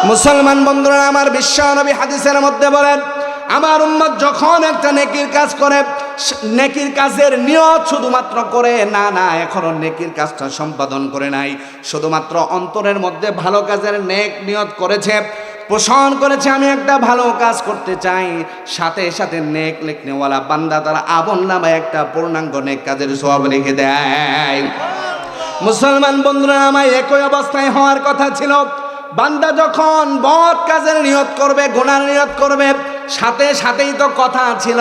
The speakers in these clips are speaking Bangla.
মুসলমান বন্ধুরা আমার, বিশ্ব নবী হাদিসের মধ্যে বলেন, আমার উম্মত যখন একটা নেকির কাজ করে, নেকির কাজের নিয়ত শুধুমাত্র করে না, এখনো নেকির কাজটা সম্পাদন করে নাই, শুধুমাত্র অন্তরের মধ্যে ভালো কাজের নেক নিয়ত করেছে, পোষণ করেছে আমি একটা ভালো কাজ করতে চাই, সাথে সাথে নেক লিখনেওয়ালা বান্দা তার আমলনামায় একটা পূর্ণাঙ্গ নেক কাজের সওয়াব লিখে দেয়। মুসলমান বন্ধুরা আমার, একই অবস্থায় হওয়ার কথা ছিল। বান্দা যখন বদ কাজের নিয়ত করবে, গুনার নিয়ত করবে, সাথে সাথেই তো কথা ছিল,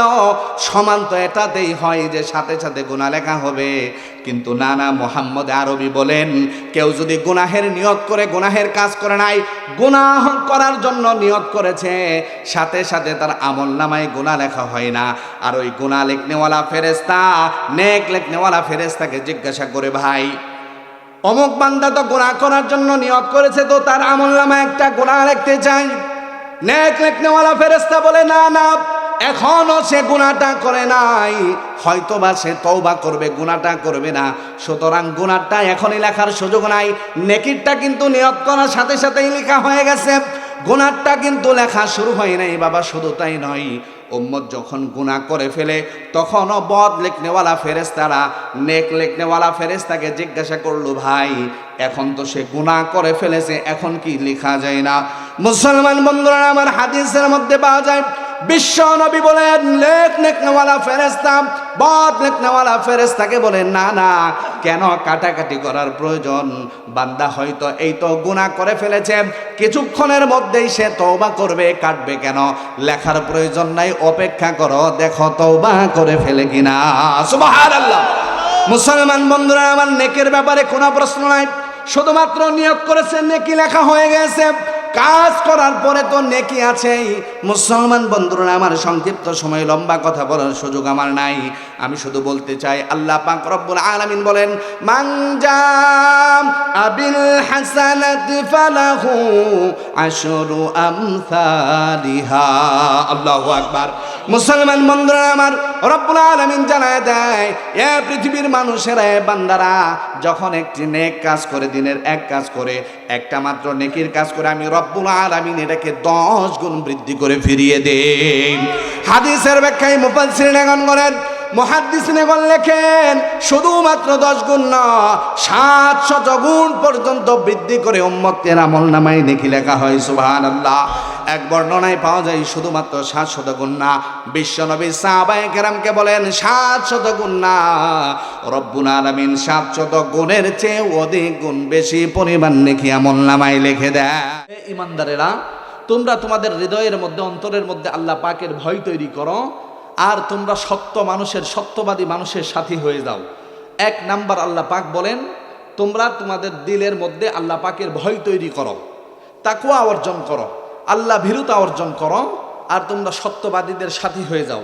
সমান তো এটাতেই হয় যে সাথে সাথে গুনাহ লেখা হবে। কিন্তু না, মুহাম্মদ আরবি বলেন, কেউ যদি গুনাহের নিয়ত করে গুনাহের কাজ করে নাই, গুনাহ করার জন্য নিয়ত করেছে, সাথে সাথে তার আমলনামায় গুনাহ লেখা হয় না। আর ওই গুনাহ লিখনেওয়ালা ফেরেশতা নেক লিখনেওয়ালা ফেরেশতাকে জিজ্ঞাসা করে, ভাই অমুক বান্দা তো গুনাহ করার জন্য নিয়ত করেছে, তো তার আমলনামায় একটা গুনাহ লিখতে চাই। নেক লিখনেওয়ালা ফেরেশতা বলে, না, এখনো সে গুনাহটা করে নাই, হয়তোবা সে তওবা করবে, গুনাহটা করবে না, সুতরাং গুনাহটা এখনই লেখার সুযোগ নাই। নেকিরটা কিন্তু নিয়ত করার সাথে সাথেই লেখা হয়ে গেছে, গুনাহটা কিন্তু লেখা শুরু হয় নাই বাবা। শুধু তাই নয়, উম্মত যখন গুনাহ করে ফেলে, তখনও বদ লিখনেওয়ালা ফেরেশতারা নেক লিখনেওয়ালা ফেরেশতাকে জিজ্ঞাসা করলো, ভাই এখন তো সে গুনাহ করে ফেলেছে, এখন কি লেখা যায় না? মুসলমান বন্ধুরা আমার, হাদিসের মধ্যে পাওয়া যায়, বিশ্ব নবী বলেন, নেক লিখনেওয়ালা ফেরেশতা বদ লিখনেওয়ালা ফেরেশতাকে বলেন, না, কেন কাটাকাটি করার প্রয়োজন? বান্দা হয়তো এই তো গুনাহ করে ফেলেছে, কিছুক্ষণের মধ্যেই সে তওবা করবে, কাটবে কেন? লেখার প্রয়োজন নাই, অপেক্ষা করো, দেখো তওবা করে ফেলে কিনা। সুবহানাল্লাহ। মুসলমান বন্ধুরা আমার, নেকের ব্যাপারে কোনো প্রশ্ন নাই, শুধুমাত্র নিয়ত করেছে, নেকি লেখা হয়ে গেছে, কাজ করার পরে তো নেকি আছেই। মুসলমান বন্ধুরা আমার, সংক্ষিপ্ত সময় লম্বা কথা বলার সুযোগ আমার নাই, আমি শুধু বলতে চাই, আল্লাহ পাক রব্বুল আলামিন বলেন, মান জাআ বিল হাসানাতি ফালাহু আশরু আমসালিহা। আল্লাহু আকবার। মুসলমান বন্ধুরা আমার, রব্বুল আলামিন জানায় দেয়, এ পৃথিবীর মানুষেরা, বান্দারা, যখন একটি নেক কাজ করে, দিনের এক কাজ করে, একটা মাত্র নেকির কাজ করে, আমি রব্বুল আলামিন এটাকে 10 গুণ বৃদ্ধি করে ফিরিয়ে দেই। হাদিসের ব্যাখ্যায় মুফাসসিরিনগণ বলেন, মুহাদ্দিসিনগণ লেখেন, শুধুমাত্র 10 গুণ না, 700 গুণ পর্যন্ত বৃদ্ধি করে উম্মতের আমলনামায় নেকি লেখা হয়। সুবহানাল্লাহ। এক বর্ণনায় পাওয়া যায় শুধুমাত্র 700 গুণ না, বিশ্বনবী সাহাবায়ে কেরামকে বলেন 700 গুণ না, রব্বুল আলামিন 700 গুণের চেয়ে অধিক গুণ বেশি পরিমাণ নেকি আমলনামায় লিখে দেয়। ইমানদারেরা, তোমরা তোমাদের হৃদয়ের মধ্যে, অন্তরের মধ্যে আল্লাহ পাকের ভয় তৈরি করো, আর তোমরা সত্যবাদী মানুষের সাথী হয়ে যাও। 1 নাম্বার, আল্লাহ পাক বলেন, তোমরা তোমাদের দিলের মধ্যে আল্লাহ পাকের ভয় তৈরি করো, তাকওয়া অর্জন করো, আল্লাহ ভীরুতা অর্জন করো, আর তোমরা সত্যবাদীদের সাথী হয়ে যাও।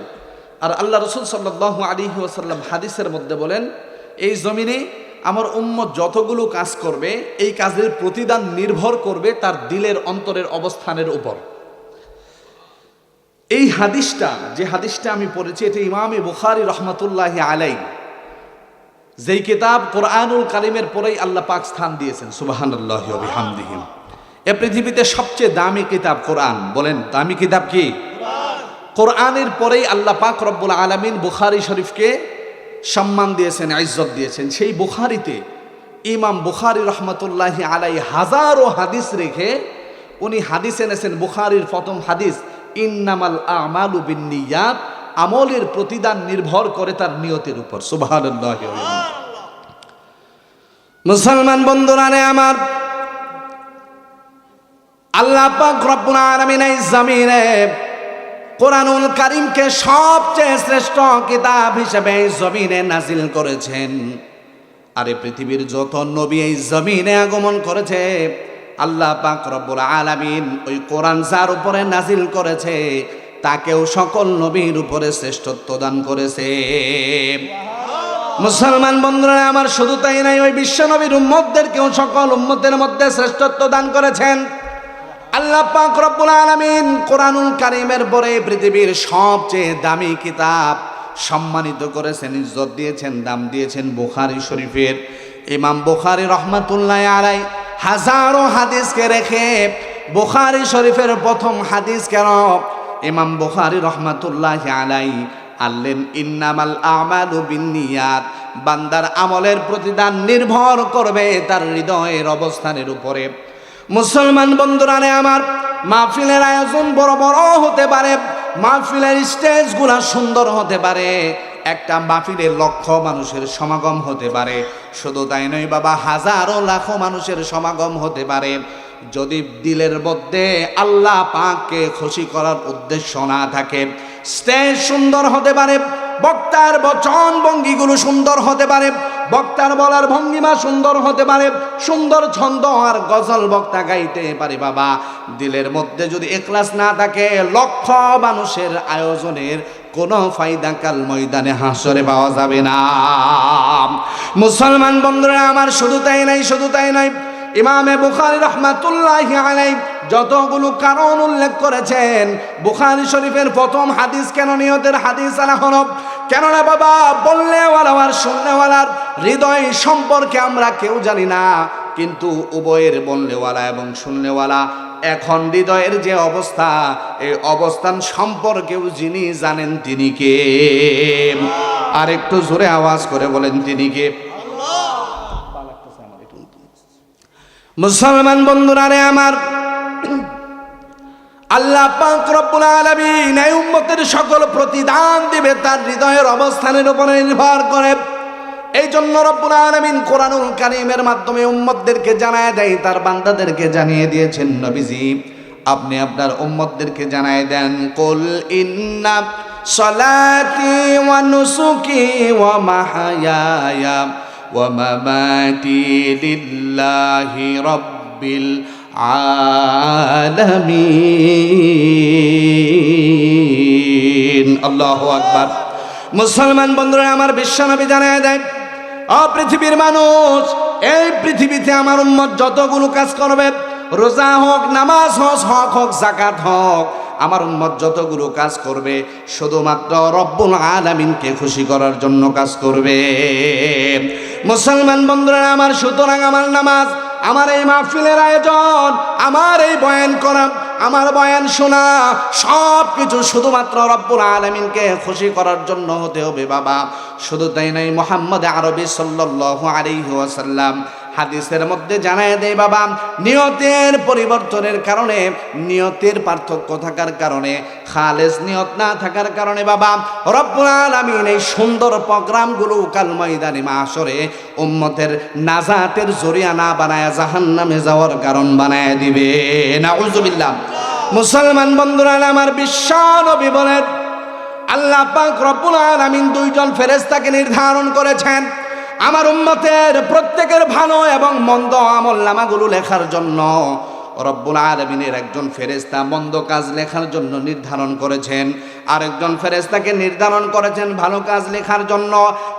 আর আল্লাহ রাসূল সাল্লাল্লাহু আলাইহি ওয়াসাল্লাম হাদিসের মধ্যে বলেন, এই জমিনে আমার উম্মত যতগুলো কাজ করবে, এই কাজের প্রতিদান নির্ভর করবে তার দিলের অন্তরের অবস্থানের উপর। এই হাদিসটা, যে হাদিসটা আমি পড়েছি, এটা ইমামে বুখারী রাহমাতুল্লাহি আলাইহি, যেই কিতাব কোরআনুল কারীমের পরেই আল্লাহ পাক স্থান দিয়েছেন। সুবহানাল্লাহি ওয়া বিহামদিহি। এ পৃথিবীতে সবচেয়ে দামি কিতাব কোরআন। বলেন, দামি কিতাব কি? কোরআনের পরেই আল্লাহ পাক রব্বুল আলামিন বুখারী শরীফকে সম্মান দিয়েছেন, ইজ্জত দিয়েছেন। সেই বুখারীতে ইমাম বুখারী রাহমাতুল্লাহি আলাইহি হাজারো হাদিস রেখে উনি হাদিস এনেছেন। বুখারীর প্রথম হাদিস, ইন্নামাল আমালু বিন্নিয়াত, আমলের প্রতিদান নির্ভর করে তার নিয়তের উপর। সুবহানাল্লাহ। মুসলমান বন্ধুরা আমার, আল্লাহ পাক রব্বুল আলামিন এই জমিনে কোরআনুল কারীমকে সবচেয়ে শ্রেষ্ঠ কিতাব হিসেবে এই জমিনে নাজিল করেছেন। আর এই পৃথিবীর যত নবী এই জমিনে আগমন করেছে, আল্লাহ পাক রব্বুল আলামিন ওই কোরআন যার উপরে নাজিল করেছে, তাকেও সকল নবীর উপরে শ্রেষ্ঠত্ব দান করেছে। মুসলমান বন্ধুরা আমার, শুধু তাই নাই, ওই বিশ্ব নবীর উম্মতদেরকেও সকল উম্মতের মধ্যে শ্রেষ্ঠত্ব দান করেছেন। আল্লাহ পাক রব্বুল আলামিন কোরআনুল কারীমের পরে পৃথিবীর সবচেয়ে দামি কিতাব সম্মানিত করেছেন, ইজ্জত দিয়েছেন, দাম দিয়েছেন বুখারী শরীফের। ইমাম বুখারী রাহমাতুল্লাহি আলাইহি হাজারো হাদিসকে রেখে বুখারী শরীফের প্রথম হাদিস কেন? ইমাম বুখারী রহমাতুল্লাহি আলাইহি আল্লেন ইন্নামাল আমালু বিন্নিয়াত, বান্দার আমলের প্রতিদান নির্ভর করবে তার হৃদয়ের অবস্থানের উপরে। মুসলমান বন্ধুরা রে আমার, মাহফিলের আয়োজন বড় বড় হতে পারে, মাহফিলের স্টেজগুলা সুন্দর হতে পারে, একটা মাহফিলে লক্ষ মানুষের সমাগম হতে পারে, শুধু তাই নয় বাবা, হাজারো লাখো মানুষের সমাগম হতে পারে। যদি দিলের মধ্যে আল্লাহ পাককে খুশি করার উদ্দেশ্য না থাকে, স্টেজ সুন্দর হতে পারে, বক্তার বচন ভঙ্গিগুলো সুন্দর হতে পারে, বক্তার বলার ভঙ্গিমা সুন্দর হতে পারে, সুন্দর ছন্দ আর গজল বক্তা গাইতে পারে, বাবা দিলের মধ্যে যদি ইখলাস না থাকে, লক্ষ মানুষের আয়োজনের কোনো ফায়দা কাল ময়দানে হাসরে পাওয়া যাবে না। মুসলমান বন্ধুরা আমার, শুধু তাই নাই, শুধু তাই নয়, ইমামে বুখারী রহমাতুল্লাহি আলাইহি যতগুলো কারণ উল্লেখ করেছেন, বুখারী শরীফের প্রথম হাদিস কেন নিয়তের হাদিস আনা হলো? কেননা বাবা, বললেওয়ালা আর শুনলেওয়ালার হৃদয় সম্পর্কে আমরা কেউ জানি না, কিন্তু উভয়ের বললেওয়ালা এবং শুনলেওয়ালা এখন হৃদয়ের যে অবস্থা, এই অবস্থান সম্পর্কেও যিনি জানেন তিনি কে? আর একটু জোরে আওয়াজ করে বলেন, তিনি কে? মুসলমান বন্ধুরা রে আমার, আল্লাহ পাক রব্বুল আলামিন এই উম্মতের সকল প্রতিদান দিবে তার হৃদয়ের অবস্থানের উপরে নির্ভর করে। এই জন্য রব্বুল আলামিন কোরআনুল কারীমের মাধ্যমে উম্মতদেরকে জানায় দেয়, তার বান্দাদেরকে জানিয়ে দিয়েছেন, নবীজি আপনি আপনার উম্মতদেরকে জানায় দেন, কুল ইন্না সলাতি ওয়া নুসুকি ওয়া মাহয়ায়া ওয়া মামাতি লিল্লাহি রাব্বিল আলামিন। আল্লাহু আকবার। মুসলমান বন্ধুরা আমার, বিশ্বনবী জানায় দেয়, ও পৃথিবীর মানুষ, এই পৃথিবীতে আমার উম্মত যতগুলো কাজ করবে, রোজা হোক, নামাজ হোক, হক হোক, যাকাত হোক, আমার উম্মত যতগুলো কাজ করবে শুধুমাত্র রব্বুল আলামিনকে খুশি করার জন্য কাজ করবে। মুসলমান বন্ধুরা আমার, সুতরাং আমার নামাজ, আমার এই মাহফিলের আয়োজন, আমার এই বয়ান করা, আমার বয়ান শোনা, সব কিছু শুধুমাত্র রব্বুল আলামিনকে খুশি করার জন্য হতে হবে বাবা। শুধু তাই নয়, মুহাম্মদ আরবি সাল্লাল্লাহু আলাইহি ওয়াসাল্লাম হাদিসের মধ্যে জানায় দেয় বাবা, নিয়তের পরিবর্তনের কারণে, নিয়তের পার্থক্য থাকার কারণে, খালেস নিয়ত না থাকার কারণে বাবা, রব্বুল আলামিন এই সুন্দর প্রোগ্রামগুলো কাল ময়দানে মাহশরে উম্মতের নাজাতের জরিয়া না বানায় জাহান্নামে যাওয়ার কারণ বানায় দিবে। নাউজুবিল্লাহ। মুসলমান বন্ধুরা আমার, বিশ্ব নবী বলেন, আল্লাহ পাক রব্বুল আলামিন দুইজন ফেরেশতাকে নির্ধারণ করেছেন আমার উম্মতের প্রত্যেকের ভালো এবং মন্দ আমলনামাগুলো লেখার জন্য। রব্বুল আলামিনের একজন ফেরেশতা মন্দ কাজ লেখার জন্য নির্ধারণ করেছেন, আরেকজন ফেরেশতাকে নির্ধারণ করেছেন ভালো কাজ লেখার জন্য।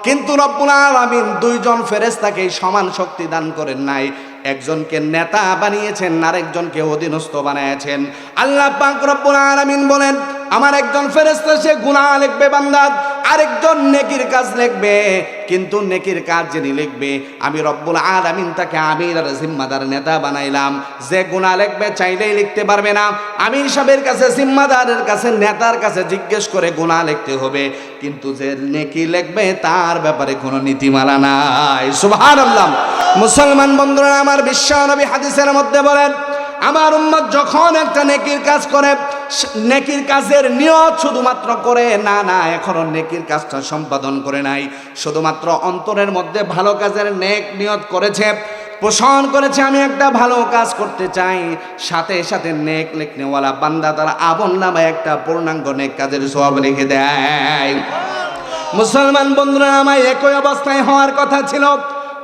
কিন্তু রব্বুল আলামিন দুইজন ফেরেশতাকে সমান শক্তি দান করেন নাই, একজনকে নেতা বানিয়েছেন, আরেকজনকে অধীনস্থ বানিয়েছেন। আল্লাহ পাক রব্বুল আলামিন বলেন, আমার একজন ফেরেশতা সে গুনাহ লিখবে বান্দার, আরেকজন নেকির কাজ লিখবে। কিন্তু নেকির কাজ যিনি লিখবে, আমি রব্বুল আলামিন তাকে আমির আর জিম্মাদার নেতা বানাইলাম। যে গুনাহ লিখবে চাইলেই লিখতে পারবে না, আমির সাহেবের কাছে, জিম্মাদারের কাছে, নেতার কাছে জিজ্ঞেস করে গুনাহ লিখতে হবে। কিন্তু যে নেকি লিখবে তার ব্যাপারে কোনো নীতিমালা নাই। সুবহানাল্লাহ। মুসলমান বন্ধুরা আমার, বিশ্ব নবী হাদিসের মধ্যে বলেন, আমার উম্মত যখন একটা নেকির কাজ করে, নেকির কাজের নিয়ত শুধুমাত্র করে না, এখনো নেকির কাজটা সম্পাদন করে নাই, শুধুমাত্র অন্তরের মধ্যে ভালো কাজের নেক নিয়ত করেছে, পোষণ করেছে, আমি একটা ভালো কাজ করতে চাই, সাথে সাথে নেক লিখনেওয়ালা বান্দা তার আমলনামায় একটা পূর্ণাঙ্গ নেক কাজের সওয়াব লিখে দেয়। মুসলমান বন্ধুরা আমার, একই অবস্থায় হওয়ার কথা ছিল।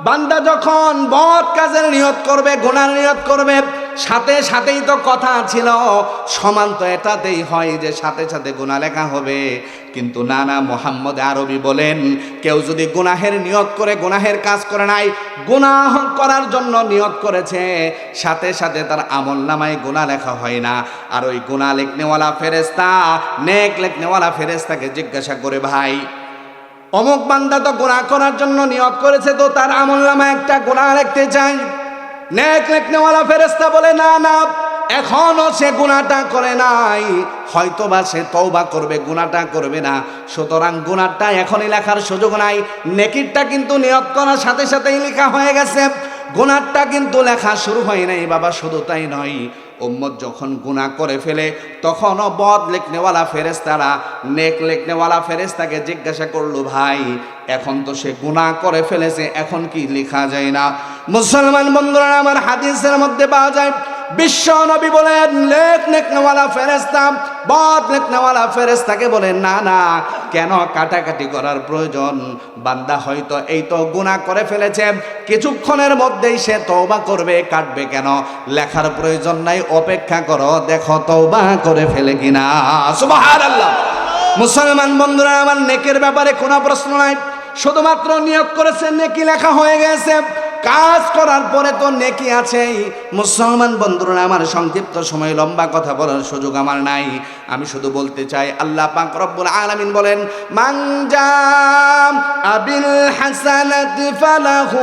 বান্দা যখন বদ কাজের নিয়ত করবে, গুনার নিয়ত করবে, সাথে সাথেই তো কথা ছিল, সমান তো এটাতেই হয় যে সাথে সাথে গুনাহ লেখা হবে। কিন্তু না, মুহাম্মদ আরবি বলেন, কেউ যদি গুনাহের নিয়ত করে, গুনাহের কাজ করে নাই, গুনাহ করার জন্য নিয়ত করেছে, সাথে সাথে তার আমলনামায় গুনাহ লেখা হয় না। আর ওই গুনাহ লিখনেওয়ালা ফেরেশতা, নেক লিখনেওয়ালা ফেরেশতাকে জিজ্ঞাসা করে, ভাই অমুক বান্দা তো গুনাহ করার জন্য নিয়ত করেছে, তো তার আমলনামায় একটা গুনাহ লিখতে চাই। নেক লিখনেওয়ালা ফেরেশতা বলে, না, এখনো সে গুনাহটা করে নাই, হয়তোবা সে তওবা করবে, গুনাহটা করবে না। সুতরাং গুনাহটা এখনই লেখার সুযোগ নাই। নেকিরটা কিন্তু নিয়ত করার সাথে সাথেই লেখা হয়ে গেছে, গুনাহটা কিন্তু লেখা শুরু হয় নাই বাবা। শুধু তাই নয়, উম্মত যখন গুনাহ করে ফেলে তখনও বদ লিখনেওয়ালা ফেরেশতারা নেক লিখনেওয়ালা ফেরেশতাকে জিজ্ঞাসা করলো, ভাই এখন তো সে গুনাহ করে ফেলেছে, এখন কি লেখা যায় না? মুসলমান বন্ধুরা আমার, হাদিসের মধ্যে পাওয়া যায় বিশ্ব নবী বলেন, নেকনেওয়ালা ফেরেশতা বদ নেকনেওয়ালা ফেরেশতাকে বলেন, না না, কেন কাটাকাটি করার প্রয়োজন? বান্দা হয়তো এই তো গুনাহ করে ফেলেছে, কিছুক্ষণের মধ্যেই সে তওবা করবে, কাটবে কেন? লেখার প্রয়োজন নাই, অপেক্ষা করো, দেখো তওবা করে ফেলে কিনা। সুবহানাল্লাহ। মুসলমান বন্ধুরা আমার, নেকের ব্যাপারে কোনো প্রশ্ন নাই, শুধুমাত্র নিয়ত করেছে, নেকি লেখা হয়ে গেছে। কাজ করার পরে তো নেকি আছেই। মুসলমান বন্ধুরা আমার, সংক্ষিপ্ত সময় লম্বা কথা বলার সুযোগ আমার নাই, আমি শুধু বলতে চাই, আল্লাহ পাক রব্বুল আলামিন বলেন, মান জাআ বিল হাসানাতি ফালাহু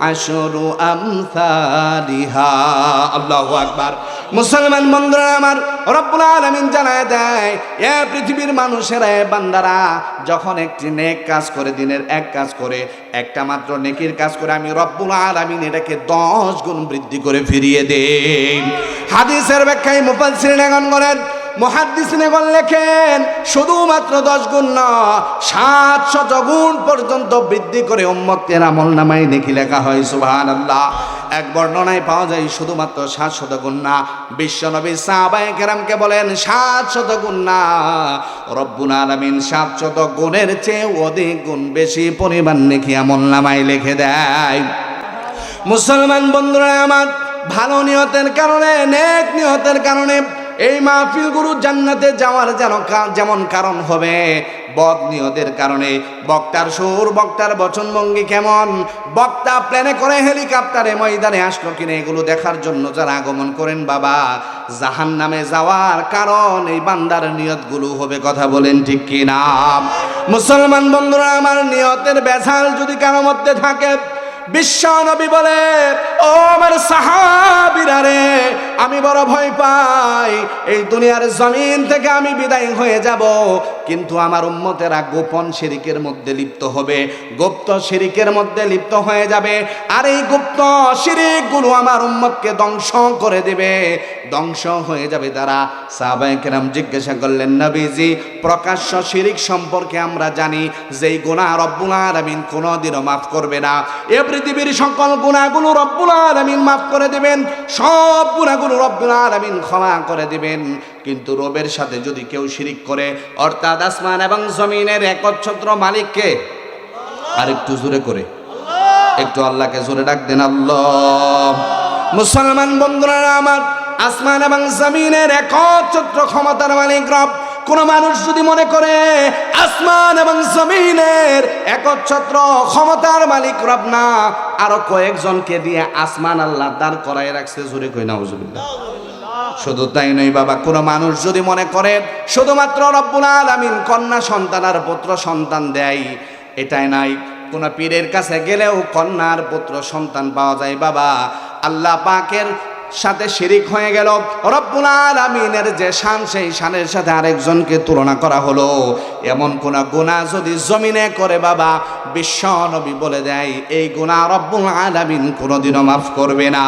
আশরু আমসালিহা। আল্লাহু আকবার। মুসলমান বন্ধুরা আমার, রব্বুল আলামিন জানায় দেয়, এ পৃথিবীর মানুষেরা, বান্দারা, যখন একটি নেক কাজ করে, দিনের এক কাজ করে, একটা মাত্র নেকির কাজ করে, আমি রব্বুল আলামিন এটাকে 10 গুণ বৃদ্ধি করে ফিরিয়ে দেন। হাদিসের ব্যাখ্যায় মুফাসসিরিনগণ বলেন, মুহাদ্দিসিনগণ লেখেন, শুধুমাত্র 10 গুণ না, 700 গুণ পর্যন্ত বৃদ্ধি করে উম্মতের আমলনামায় নেকি লেখা হয়। সুবহানাল্লাহ। এক বর্ণনায় পাওয়া যায় শুধুমাত্র 700 গুণ না, বিশ্বনবী সাহাবায়ে কেরামকে বলেন 700 গুণ না, রব্বুল আলামিন 700 গুণের চেয়ে অধিক গুণ বেশি পরিমাণ নেকি আমলনামায় লিখে দেয়। মুসলমান বন্ধুরা আমার, ভালো নিয়তের কারণে, নেক নিয়তের কারণে এই মাহফিলগুলো জান্নাতে যাওয়ার যেমন কারণ হবে, বদ নিয়তের কারণে বক্তার সুর, বক্তার বচনভঙ্গি কেমন, বক্তা প্লেনে করে, হেলিকপ্টারে ময়দানে আসলো কিনা, এগুলো দেখার জন্য যারা আগমন করেন বাবা, জাহান্নামে যাওয়ার কারণ এই বান্দার নিয়তগুলো হবে। কথা বলেন ঠিক কিনা? মুসলমান বন্ধুরা আমার, নিয়তের ভেজাল যদি কারো মধ্যে থাকে, বিশ্ব নবী বলে, ও আমার সাহাবীরা রে, আমি বড় ভয় পাই, এই দুনিয়ার জমিন থেকে আমি বিদায় হয়ে যাব, কিন্তু আমার উম্মতেরা গোপন শিরিকের মধ্যে লিপ্ত হবে, গুপ্ত শিরিকের মধ্যে লিপ্ত হয়ে যাবে, আর এই গুপ্ত শিরিকগুলো আমার উম্মতকে ধ্বংস করে দেবে, ধ্বংস হয়ে যাবে তারা। সাহাবায়ে কেরাম জিজ্ঞাসা করলেন, নবীজি, প্রকাশ্য শিরিক সম্পর্কে আমরা জানি যেই গুনাহ রব্বুল আলামিন কোনোদিনও মাফ করবে না, এ পৃথিবীর সকল গুনাহগুলো রব্বুল আলামিন মাফ করে দিবেন, সব গুনাহগুলো রব্বুল আলামিন ক্ষমা করে দিবেন, কিন্তু রবের সাথে যদি কেউ শিরিক করে, অর্থাৎ আসমান এবং জমিনের একচ্ছত্র মালিককে, আর একটু জোরে করে, একটু আল্লাহকে জোরে ডাক দেন, আল্লাহ। মুসলমান বন্ধুরা আমার, আসমান এবং জমিনের একচ্ছত্র ক্ষমতার মালিক রব। কোন মানুষ যদি মনে করে আসমান এবং জমিনের একচ্ছত্র ক্ষমতার মালিক রব না, আরো কয়েকজনকে দিয়ে আসমান আল্লাহ দাঁড় করায় রাখছে, জোরে কই নাউজুবিল্লাহ। শুধু তাই নয় বাবা, কোন মানুষ যদি মনে করে শুধুমাত্র রব্বুল আলামিন কন্যা সন্তান আর পুত্র সন্তান দেয়, এটাই নাই, কোন পীরের কাছে গেলেও কন্যার পুত্র সন্তান পাওয়া যায় বাবা, আল্লাহ পাকের সাথে শিরিক হয়ে গেল। রব্বুল আলামিনের যে শান, সেই শানের সাথে আরেকজনকে তুলনা করা হলো। এমন কোন গুনাহ যদি জমিনে করে বাবা, বিশ্ব নবী বলে দেয় এই গুনাহ রব্বুল আলামিন কোনোদিনও মাফ করবে না।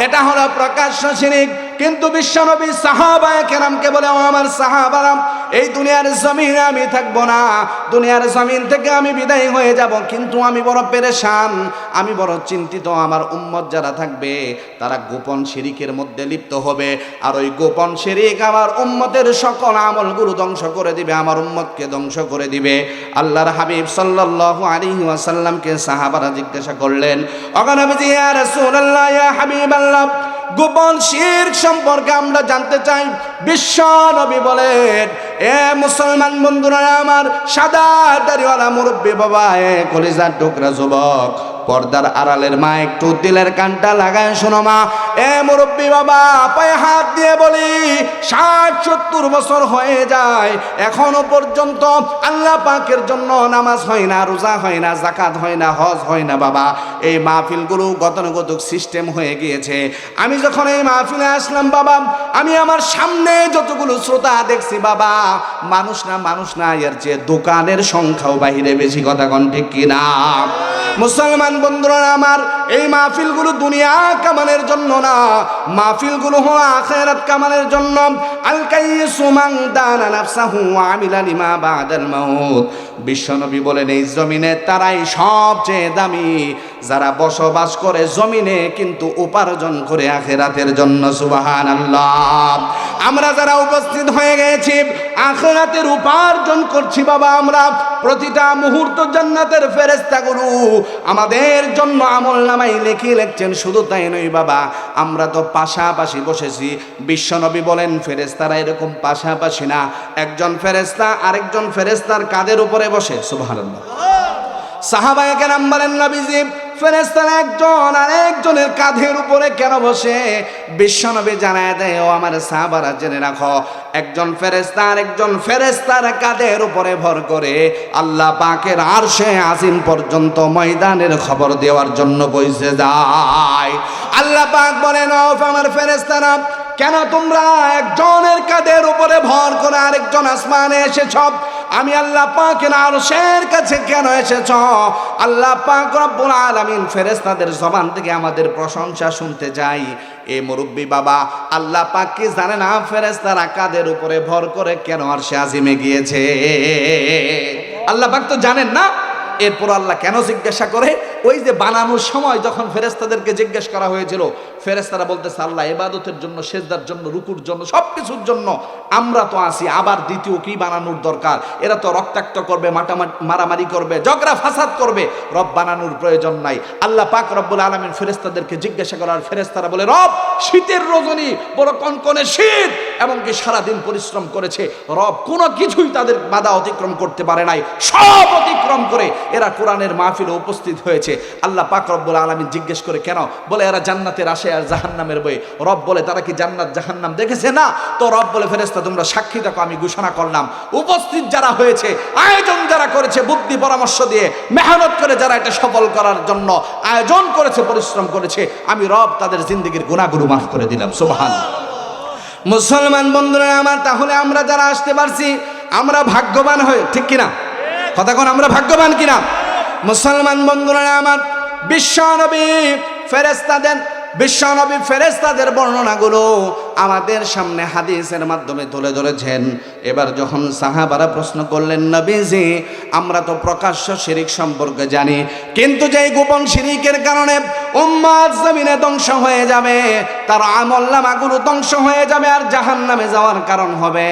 এটা হলো প্রকাশ্য শিরিক। কিন্তু বিশ্ব নবী সাহাবায়ে কেরামকে বলে, ও আমার সাহাবারা, এই দুনিয়ার জমিনে আমি থাকবো না, দুনিয়ার জমিন থেকে আমি বিদায় হয়ে যাব, কিন্তু আমি বড় পেরেশান, আমি বড় চিন্তিত, আমার উম্মত যারা থাকবে তারা গোপন শিরিকের মধ্যে লিপ্ত হবে, আর ওই গোপন শিরিক আমার উম্মতের সকল আমলগুলো ধ্বংস করে দিবে, আমার উম্মতকে ধ্বংস করে দিবে। আল্লাহর হাবিব সাল্লাল্লাহু আলাইহি ওয়াসাল্লামকে সাহাবারা জিজ্ঞাসা করলেন, ও নবীজি, ইয়া রাসূলুল্লাহ, ইয়া হাবিবাল্লাহ, গোপন শিরক সম্পর্কে আমরা জানতে চাই। বিশ্ব নবী বলেন, এ মুসলমান বন্ধুরা আমার, সাদা দাড়িওয়ালা মুরব্বী বাবা, এ কলিজার টুকরা যুবক, পর্দার আড়ালের মা একটু দিলের কানটা লাগায় শোনো মা, এ মুরব্বী বাবা, পায়ে হাত দিয়ে বলি 60-70 বছর হয়ে যায়, এখনো পর্যন্ত আল্লাহ পাকের জন্য নামাজ হয় না, রোজা হয় না, যাকাত হয় না, হজ হয় না বাবা। এই মাহফিলগুলো গতানুগতিক সিস্টেম হয়ে গিয়েছে। আমি যখন এই মাহফিলে আসলাম বাবা, আমি আমার সামনে যতগুলো শ্রোতা দেখছি বাবা, মানুষ না এর চেয়ে দোকানের সংখ্যাও বাহিরে বেশি। কথা কোন ঠিক কিনা? মুসলমান বন্ধুরা আমার, এই মাহফিলগুলো দুনিয়া কামানের জন্য না, মাহফিলগুলো হলো আখিরাত কামানের জন্য। আল কাইয়িসু মান দানা নাফসাহু ওয়া আমিলা লিমা বাদাল মাউত। বিশ্বনবী বলেন, এই জমিনে তারাই সবচেয়ে দামি যারা বসবাস করে জমিনে কিন্তু উপার্জন করে আখিরাতের জন্য। সুবহানাল্লাহ। আমরা যারা উপস্থিত হয়ে গেছি আখিরাতের উপার্জন করছি বাবা, আমরা প্রতিটা মুহূর্ত জান্নাতের ফেরেশতাগুলো আমাদের জন্য আমলনামায় লিখছেন। শুধু তাই নয় বাবা, আমরা তো পাশাপাশি বসেছি। বিশ্বনবী বলেন, ফেরেশতারা এরকম পাশাপাশি না, একজন ফেরেশতা আরেকজন ফেরেশতার কাঁধের উপরে বসে। সুবহানাল্লাহ। সাহাবায়ে কেরাম বলেন, নবীজি ফেরেশতারা একজন আরেকজনের কাঁধের উপরে কেন বসে? বিশ্বনবী জানায় দেয়, ও আমার সাহাবারা জেনে রাখো, একজন ফেরেশতা আরেকজন ফেরেশতার কাঁধের উপরে ভর করে আল্লাহ পাকের আরশে আজিম পর্যন্ত ময়দানের খবর দেওয়ার জন্য পৌঁছে যায়। আল্লাহ পাক বলেন, ও আমার ফেরেশতারা, কেন তোমরা একজনের কাঁধের উপরে ভর করে আরেকজন আসমানে এসেছ? আমি আল্লাহ পাকের আরশের কাছে কেন এসেছ? আল্লাহ পাক রব্বুল আলামিন ফেরেশতাদের জবান থেকে আমাদের প্রশংসা শুনতে যাই। এ মুরব্বী বাবা, আল্লাহ পাক কি জানে না ফেরেশতারা কাঁধের উপরে ভর করে কেন আরশে আজিমে গিয়েছে? আল্লাহ পাক তো জানেন না। এরপর আল্লাহ কেন জিজ্ঞাসা করে? ওই যে বানানোর সময় যখন ফেরেশতাদেরকে জিজ্ঞেস করা হয়েছিল, ফেরেশতারা বলতেছে আল্লাহ ইবাদতের জন্য, সেজদার জন্য, রুকুর জন্য, সব কিছুর জন্য আমরা তো আছি, আবার দ্বিতীয় কি বানানোর দরকার? এরা তো রক্তাক্ত করবে, মারামারি করবে, ঝগড়া ফাসাদ করবে, রব বানানোর প্রয়োজন নাই। আল্লাহ পাক রব্বুল আলামিন ফেরেশতাদেরকে জিজ্ঞাসা করার, ফেরেশতারা বলে, রব শীতের রজনী, বড় কনকনে শীত, এমনকি সারাদিন পরিশ্রম করেছে, রব কোনো কিছুই তাদের বাধা অতিক্রম করতে পারে নাই, সব অতিক্রম করে এরা কোরআনের মাহফিলে উপস্থিত হয়েছে। আল্লাহ পাক রব্বুল আলামিন জিজ্ঞেস করে, কেন? বলে এরা জান্নাতের আশায় আর জাহান্নামের বই। রব বলে, তারা কি জান্নাত জাহান্নাম দেখেছে? না। তো রব বলে, ফেরেশতা তোমরা সাক্ষী থাকো, আমি ঘোষণা করলাম, উপস্থিত যারা হয়েছে, আয়োজন যারা করেছে, বুদ্ধি পরামর্শ দিয়ে মেহনত করে যারা এটা সফল করার জন্য আয়োজন করেছে, পরিশ্রম করেছে, আমি রব তাদের জিন্দেগির গুনাহগুলো মাফ করে দিলাম। সুবহানাল্লাহ। মুসলমান বন্ধুরা আমার, তাহলে আমরা যারা আসতে পারছি আমরা ভাগ্যবান হই, ঠিক কিনা? কথা কোন, আমরা ভাগ্যবান কিনা? মুসলমান বন্ধুরা আমার, বিশ্বনবী ফেরেশতাদের বর্ণনাগুলো আমাদের সামনে হাদিসের মাধ্যমে তুলে ধরেছেন। এবার যখন সাহাবারা প্রশ্ন করলেন, নবীজি আমরা তো প্রকাশ্য শিরিক সম্পর্কে জানি, কিন্তু যেই গোপন শিরিকের কারণে উম্মাত জমিনে ধ্বংস হয়ে যাবে, তার আমলনামাগুলো ধ্বংস হয়ে যাবে আর জাহান্নামে যাওয়ার কারণ হবে,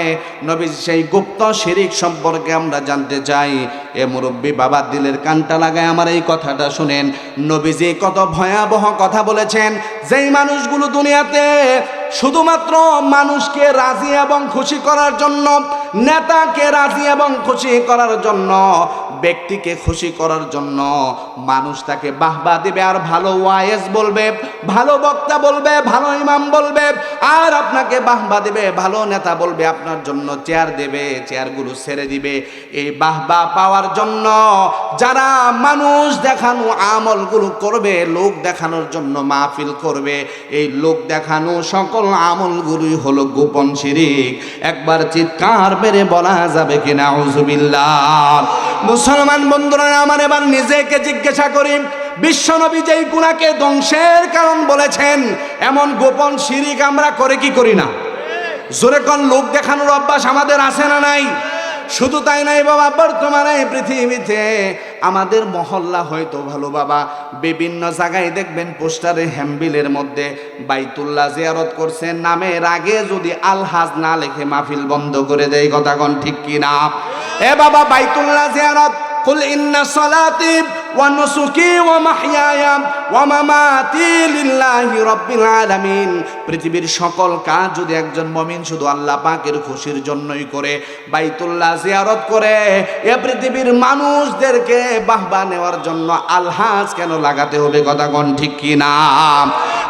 নবীজি সেই গুপ্ত শিরিক সম্পর্কে আমরা জানতে চাই। এ মুরব্বী বাবা, দিলের কানটা লাগায় আমার এই কথাটা শুনেন। নবীজি কত ভয়াবহ কথা বলেছেন। যেই মানুষগুলো দুনিয়াতে শুধুমাত্র মানুষকে রাজি এবং খুশি করার জন্য, নেতাকে রাজি এবং খুশি করার জন্য, ব্যক্তিকে খুশি করার জন্য মানুষ তাকে বাহবা দিবে আর ভালো ওয়াইজ বলবে, ভালো বক্তা বলবে, ভালো ইমাম বলবে, আর আপনাকে বাহবা দিবে, ভালো নেতা বলবে, আপনার জন্য চেয়ার দেবে, চেয়ারগুলো ছেড়ে দিবে। এই বাহবা পাওয়ার জন্য যারা মানুষ দেখানো আমলগুলো করবে, লোক দেখানোর জন্য মাহফিল করবে, এই লোক দেখানো সকল আমলগুলোই হলো গোপন শিরিক। একবার চিৎকার মেরে বলা যাবে কিনা আউযুবিল্লাহ? মুসলমান বন্ধুরা আমার, এবার নিজেকে জিজ্ঞাসা করি, বিশ্বনবী যেই গুনাহকে ধ্বংসের কারণ বলেছেন, এমন গোপন শিরিক আমরা করে কি করি না? জোরে কোন, লোক দেখানোর অভ্যাস আমাদের আছে না নাই? শুধু তাই নাই বাবা, বর্তমানে পৃথিবীতে আমাদের মহল্লা হয়তো ভালো বাবা, বিভিন্ন জায়গায় দেখবেন পোস্টারে হ্যাম্বিলের মধ্যে বাইতুল্লাহ জিয়ারত করছেন, নামের আগে যদি আলহাজ না লেখে মাহফিল বন্ধ করে দেয়। কথা কোন ঠিক কিনা? এ বাবা, বাইতুল্লাহ জিয়ারত, কুল ইন্না সালাতি ওয়া নুসুকি ওয়া মাহইয়ায়া ওয়া মামাতি লিল্লাহি রাব্বিল আলামিন। পৃথিবীর সকল কাজ যদি একজন মুমিন শুধু আল্লাহ পাকের খুশির জন্যই করে, বাইতুল্লাহ জিয়ারত করে, এ পৃথিবীর মানুষদেরকে বাহবা নেওয়ার জন্য আলহাজ কেন লাগাতে হবে? কথা কোন ঠিক কি না?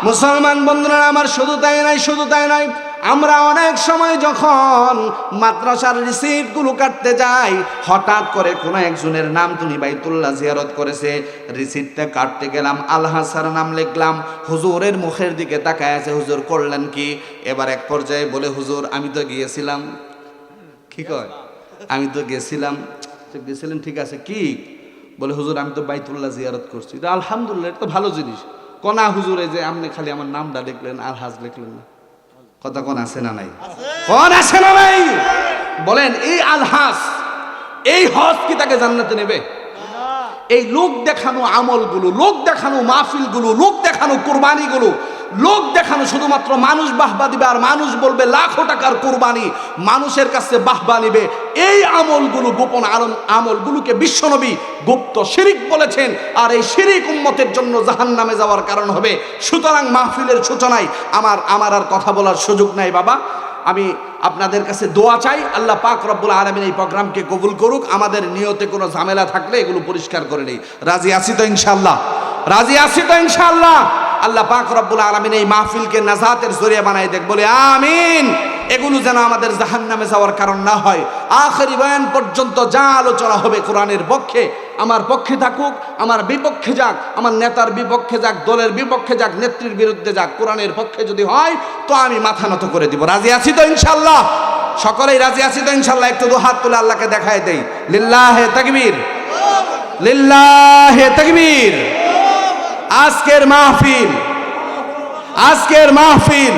মুসলমান বন্ধুরা আমার, শুধু তাই নয়, আমরা অনেক সময় যখন মাদ্রাসার রিসিপ্টগুলো কাটতে যাই, হঠাৎ করে কোনো একজনের নাম তুমি বাইতুল্লাহ জিয়ারত করেছে, রিসিপ্টটা কাটতে গেলাম, আলহাসার নাম লিখলাম, হুজুরের মুখের দিকে তাকায় আছে, হুজুর করলেন কি? এবার এক পর্যায়ে বলে, হুজুর আমি তো গিয়েছিলাম। কি কয়? আমি তো গেছিলাম। গেছিলেন, ঠিক আছে, কি? বলে, হুজুর আমি তো বাইতুল্লাহ জিয়ারত করছি। আলহামদুলিল্লাহ, এটা তো ভালো জিনিস। কনা হুজুর, এই যে আপনি খালি আমার নামটা লিখলেন, আলহাজ লিখলেন না। কথা কোন আছে না নাই? কোন আছে না নাই? বলেন, এই আলহাজ, এই হজ কি তাকে জান্নাতে নেবে? এই লোক দেখানো আমলগুলো, লোক দেখানো মাহফিলগুলো, লোক দেখানো কুরবানিগুলো, লোক দেখানো শুধুমাত্র মানুষ বাহবা দিবে আর মানুষ বলবে লাখো টাকার কুরবানি, মানুষের কাছে বাহবা নিবে, এই আমলগুলো, গোপন আমলগুলোকে বিশ্বনবী গুপ্ত শিরিক বলেছেন। আর এই শিরিক উম্মতের জন্য জাহান্নামে যাওয়ার কারণ হবে। সুতরাং মাহফিলের সূচনায় আমার আর কথা বলার সুযোগ নাই বাবা। আমি আপনাদের কাছে দোয়া চাই, আল্লাহ পাক রব্বুল আলামিন এই প্রোগ্রামকে কবুল করুক। আমাদের নিয়তে কোনো ঝামেলা থাকলে এগুলো পরিষ্কার করে নেই। রাজি আছি তো ইনশাআল্লাহ? রাজি আছি তো ইনশাআল্লাহ? আল্লাহ পাক রব্বুল আলামিন এই মাহফিলকে নাজাতের জরিয়া বানাই দেখ, বলে আমিন। এগুলো যেন আমাদের জাহান্নামে যাওয়ার কারণ না হয়। আখেরি বয়ান পর্যন্ত যা আলোচনা হবে কোরআনের পক্ষে, আমার পক্ষে থাকুক, আমার বিপক্ষে যাক, আমার নেতার বিপক্ষে যাক, দলের বিপক্ষে যাক, নেত্রীর বিরুদ্ধে যাক, কোরআনের পক্ষে যদি হয় তো আমি মাথা নত করে দিব। রাজি আছি তো ইনশাআল্লাহ? সকলেই রাজি আছি তো ইনশাআল্লাহ? একটু দু হাত তুলে আল্লাহকে দেখায় দেই। লিল্লাহে তাকবীর, লিল্লাহে তাকবীর। আজকের মাহফিল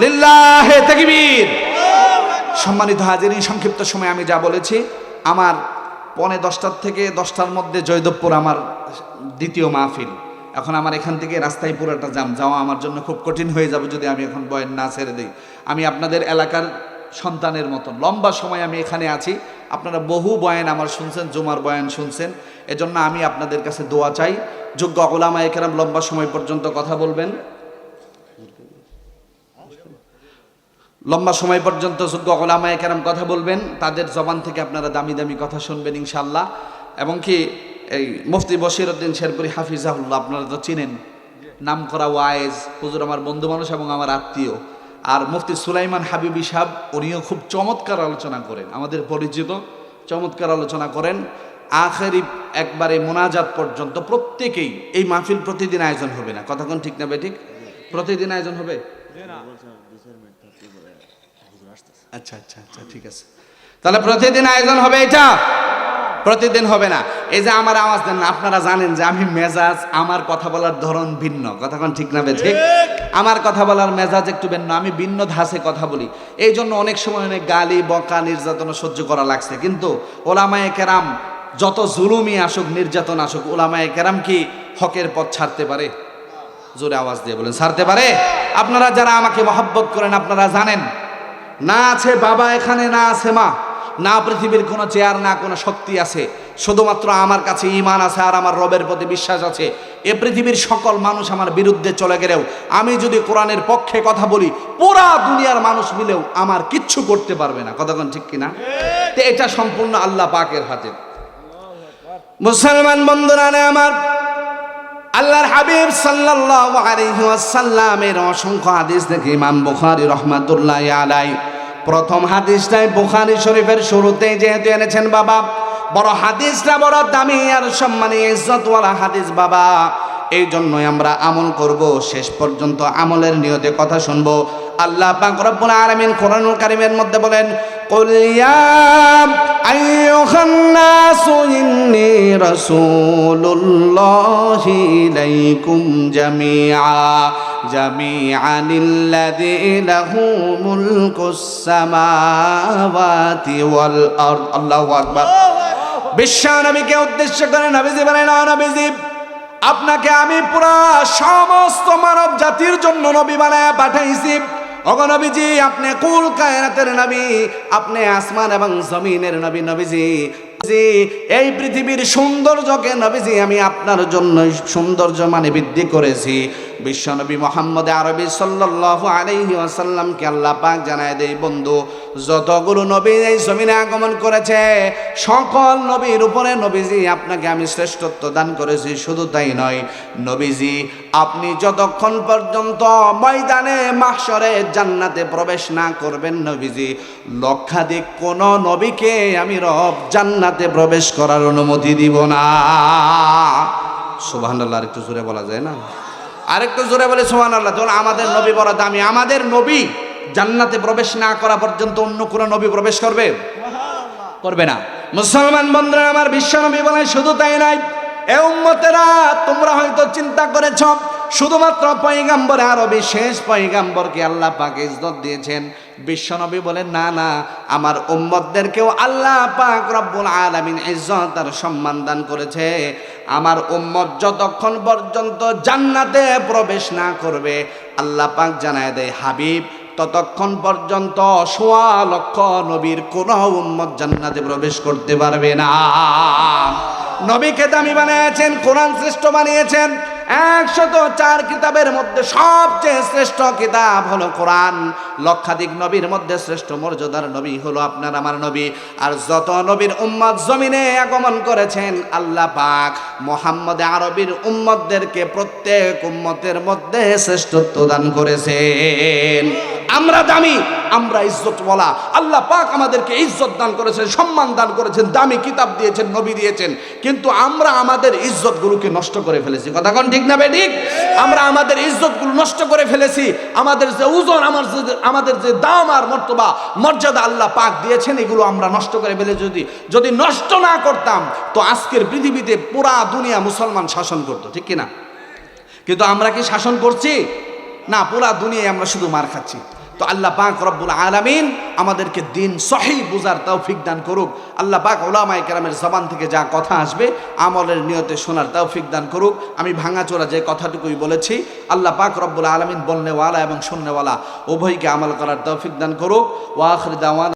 লিল্লাহে তাকবীর। সম্মানিত হাজিরিন, সংক্ষিপ্ত সময় আমি যা বলেছি, আমার 10:45 থেকে 10টার মধ্যে জয়দেবপুর আমার দ্বিতীয় মাহফিল। এখন আমার এখান থেকে রাস্তায় পুরোটা জাম, যাওয়া আমার জন্য খুব কঠিন হয়ে যাবে যদি আমি এখন বয়ান না ছেড়ে দিই। আমি আপনাদের এলাকার সন্তানের মতন লম্বা সময় আমি এখানে আছি। আপনারা বহু বয়ান আমার শুনছেন, জুমার বয়ান শুনছেন, এজন্য আমি আপনাদের কাছে দোয়া চাই। যোগ্য উলামায়ে কেরাম লম্বা সময় পর্যন্ত কথা বলবেন, লম্বা সময় পর্যন্ত যোগ্য উলামায়ে কেরাম কথা বলবেন, তাদের জবান থেকে আপনারা দামি দামি কথা শুনবেন ইনশাআল্লাহ। এবং কি এই মুফতি বশিরউদ্দিন শেরপুরি হাফিজাহুল্লাহ আপনারা তো চিনেন, নাম করা ওয়াইজ হুজুর, আমার বন্ধু মানুষ এবং আমার আত্মীয়। আর মুফতি সুলাইমান হাবিবি সাহেব, উনিও খুব চমৎকার আলোচনা করেন, আমাদের পরিচিত, চমৎকার আলোচনা করেন। আখেরি একবারে মোনাজাত পর্যন্ত প্রত্যেকেই, এই মাহফিল প্রতিদিন আয়োজন হবে না, কথা কোন ঠিক না বে ঠিক? প্রতিদিন আয়োজন হবে? আচ্ছা আচ্ছা আচ্ছা, ঠিক আছে, তাহলে প্রতিদিন আয়োজন হবে। এটা প্রতিদিন হবে না। এই যে আমার আওয়াজ দেন না, আপনারা জানেন যে আমি মেজাজ, আমার কথা বলার ধরন ভিন্ন, কথা কোন ঠিক না বে ঠিক? আমার কথা বলার মেজাজ একটু ভিন্ন, আমি ভিন্ন ধাঁচে কথা বলি। এই জন্য অনেক সময় অনেক গালি, বকা, নির্যাতন সহ্য করা লাগছে। কিন্তু ওলামায়ে কেরাম যত জুলুমই আসুক, নির্যাতন আসুক, ওলামায়ে কেরাম কি হকের পথ ছাড়তে পারে? জোরে আওয়াজ দিয়ে বলেন, ছাড়তে পারে? আপনারা যারা আমাকে মহব্বত করেন আপনারা জানেন, না আছে বাবা এখানে, না আছে মা, না পৃথিবীর কোনো চেয়ার, না কোনো শক্তি আছে, শুধুমাত্র আমার কাছে ঈমান আছে আর আমার রবের প্রতি বিশ্বাস আছে। এ পৃথিবীর সকল মানুষ আমার বিরুদ্ধে চলে গেলেও আমি যদি কোরআনের পক্ষে কথা বলি, পুরা দুনিয়ার মানুষ মিলেও আমার কিচ্ছু করতে পারবে না, কথা কোন ঠিক কিনা? তো এটা সম্পূর্ণ আল্লাহ পাকের হাতে। মুসলমান বন্ধুরা আমার, আল্লাহর হাবিব সাল্লাল্লাহু আলাইহি ওয়াসাল্লামের অসংখ্য হাদিস দেখে ইমাম বুখারী রাহমাতুল্লাহি আলাইহি প্রথম হাদিসটাই বুখারী শরীফের শুরুতেই যেহেতু এনেছেন বাবা, বড় হাদিসটা বড় দামি আর সম্মানী ইজ্জতওয়ালা হাদিস বাবা, এই জন্যই আমরা আমল করব, শেষ পর্যন্ত আমলের নিয়তে কথা শুনবো। আল্লাহ পাক রব্বুল আলামিন কোরআনুল কারীমের মধ্যে বলেন, কুল ইয়া আইয়ুহান নাসু ইন্নী রাসূলুল্লাহি ইলাইকুম জামিআনিল্লাযী লাহু মুলকুস সামাওয়াতি ওয়াল আরদ। আল্লাহু আকবার। বিশ্ব নবীকে উদ্দেশ্য করে নবীজি বলেন, নবীজি আপনাকে আমি পুরা সমস্ত মানব জাতির জন্য নবী বানায়া পাঠাইছি। ওগো নবীজি, আপনি কুল কায়নাতের নবী, আপনি আসমান এবং জমিনের নবী। নবীজি এই পৃথিবীর সৌন্দর্যকে নবীজি আমি আপনার জন্য সৌন্দর্য মানে বৃদ্ধি করেছি। বিশ্বনবী মুহাম্মদ আরবি সাল্লাল্লাহু আলাইহি ওয়াসাল্লামকে আল্লাহ পাক জানায় দেই, বন্ধু যতগুলো নবী এই জমিনে আগমন করেছে সকল নবীর উপরে নবীজি আপনাকে আমি শ্রেষ্ঠত্ব দান করেছি। শুধু তাই নয় নবীজি, আপনি যতক্ষণ পর্যন্ত ময়দানে মাহশরে জান্নাতে প্রবেশ না করবেন নবীজি, লক্ষাধিক কোন নবীকে আমি রব জান্নাতে প্রবেশ করার অনুমতি দিব না। সুবহানাল্লাহ, আরেকটু জোরে বলা যায় না? আরেকটু জোরে বলে সুবহানাল্লাহ। তাহলে আমাদের নবী বড় দামি, আমাদের নবী জান্নাতে প্রবেশ না করা পর্যন্ত অন্য কোন নবী প্রবেশ করবে না। মুসলমান বন্ধুরা আমার, বিশ্ব নবী বলে শুধু তাই নয়, এ উম্মতেরা তোমরা হয়তো চিন্তা করেছ শুধুমাত্র পয়গাম্বর আরবি শেষ পয়গাম্বরকে আল্লাহ পাক ইজ্জত দিয়েছেন। বিশ্বনবী বলেন না না, আমার উম্মতদেরকেও আল্লাহ পাক রব্বুল আলামিন ইজ্জত আর সম্মান দান করেছে। আমার উম্মত যতক্ষণ পর্যন্ত জান্নাতে প্রবেশ না করবে আল্লাহ পাক জানায় দেয় হাবিব ততক্ষণ পর্যন্ত ১.৫ লক্ষ নবীর কোন উম্মত জান্নাতে প্রবেশ করতে পারবে না। নবীকে দামি বানিয়েছেন, কোরআন শ্রেষ্ঠ বানিয়েছেন। ১০৪ কিতাবের মধ্যে সবচেয়ে শ্রেষ্ঠ কিতাব হলো কোরআন। লক্ষাধিক নবীর মধ্যে শ্রেষ্ঠ মর্যাদার নবী হলো আপনার আমার নবী। আর যত নবীর উম্মত জমিনে আগমন করেছেন আল্লাহ পাক মুহাম্মদ আরবির উম্মতদেরকে প্রত্যেক উম্মতের মধ্যে শ্রেষ্ঠত্ব দান করেছেন। আমরা দামি, আমরা ইজ্জতওয়ালা। আল্লাহ পাক আমাদেরকে ইজ্জত দান করেছেন, সম্মান দান করেছেন, দামি কিতাব দিয়েছেন, নবী দিয়েছেন। কিন্তু আমরা আমাদের ইজ্জতগুলোকে নষ্ট করে ফেলেছি। কথা কোন ঠিক না বেঠিক? আমরা আমাদের ইজ্জতগুলো নষ্ট করে ফেলেছি। আমাদের যে ওজন, আমাদের যে দাম আর মর্যাদা আল্লাহ পাক দিয়েছেন এগুলো আমরা নষ্ট করে ফেলে। যদি নষ্ট না করতাম তো আজকের পৃথিবীতে পুরা দুনিয়া মুসলমান শাসন করতো, ঠিক কিনা? কিন্তু আমরা কি শাসন করছি? না, পুরা দুনিয়ায় আমরা শুধু মার খাচ্ছি। তো আল্লাহ পাক রব্বুল আলামিন আমাদেরকে দিন সহি বুঝার তৌফিক দান করুক। আল্লাহ পাক উলামায়ে কেরামের জবান থেকে যা কথা আসবে আমলের নিয়তে শোনার তৌফিক দান করুক। আমি ভাঙাচোরা যে কথাটুকুই বলেছি আল্লাহ পাক রব্বুল আলামিন বলনেওয়ালা এবং শুননেওয়ালা উভয়কে আমল করার তৌফিক দান করুক। ওয়া আখির দাওয়ানা।